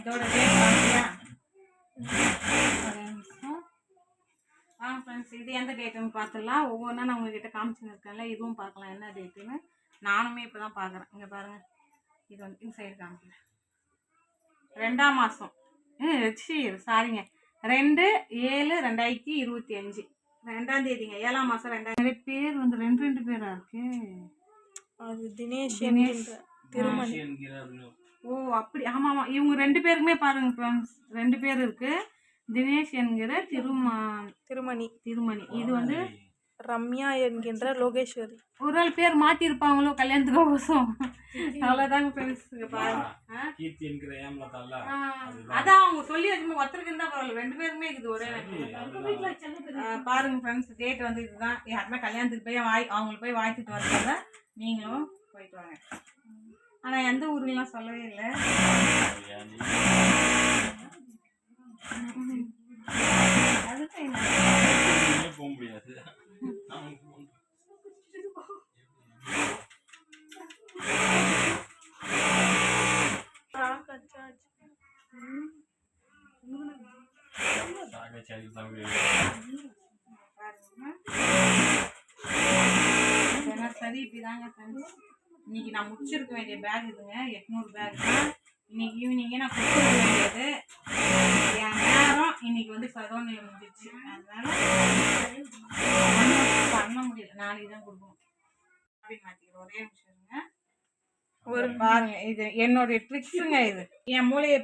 இதோட டேட் பார்த்தியா? ஃப்ரெண்ட்ஸ், இது எந்த டேட்டுன்னு பார்த்துடலாம். ஒவ்வொன்றா நான் உங்ககிட்ட காமிச்சுன்னு இருக்கேன்ல, இதுவும் பார்க்கலாம் என்ன டேட்டுன்னு. நானுமே இப்போ தான் பார்க்குறேன். இங்கே பாருங்கள், இது வந்து இந்த சைடு காமிக்கிறேன். 2ஆம் மாதம் சாரிங்க 2/7/2025 2ஆம் தேதிங்க, 7ஆம் மாதம் 2. பேர் வந்து 2 பேரா இருக்கு. அது தினேஷ் திருமணி. ஓ அப்படி, ஆமாம் ஆமாம், இவங்க 2 பேருக்குமே பாருங்க ஃப்ரெண்ட்ஸ், 2 பேர் இருக்கு. தினேஷ் என்கிற திருமணி. இது வந்து ரம்யா என்கின்ற லோகேஸ்வரி. ஒரு நாள் பேர் மாற்றிருப்பாங்களோ கல்யாணத்துக்கு கோசம். அவ்வளோதாங்க ஃப்ரெண்ட்ஸ். பாருங்க, அதான் அவங்க சொல்லி வச்சுமா ஒருத்தருக்கு இருந்தால் பரவாயில்ல, 2 பேருமே இருக்குது ஒரே. பாருங்க ஃப்ரெண்ட்ஸ், டேட் வந்து இதுதான். யாருமே கல்யாணத்துக்கு போய் அவங்களுக்கு போய் வாழ்த்துட்டு வரதால நீங்களும் போயிட்டு வாங்க. ஆனால் எந்த ஊருலாம் சொல்லவே இல்லை. போக முடியாது. சரி, இப்படிதாங்க ஃப்ரெண்ட்ஸ். இன்னைக்கு நான் முடிச்சிருக்க வேண்டிய பேக் இதுங்க, 800 பேக் தான். இன்னைக்கு ஈவினிங்கே நான் கொடுத்துருக்க வேண்டியது. என் நேரம் இன்னைக்கு வந்து சதோனில் முடிஞ்சிச்சு, அதனால பண்ண முடியல. நாளைக்கு தான் கொடுக்கணும் அப்படின்னு மாற்றிக்கிறேன். ஒரே நிமிஷம் இருங்க. பாருங்க, இது என்னுடைய ட்ரிக்ஸுங்க. இது என் மூளையை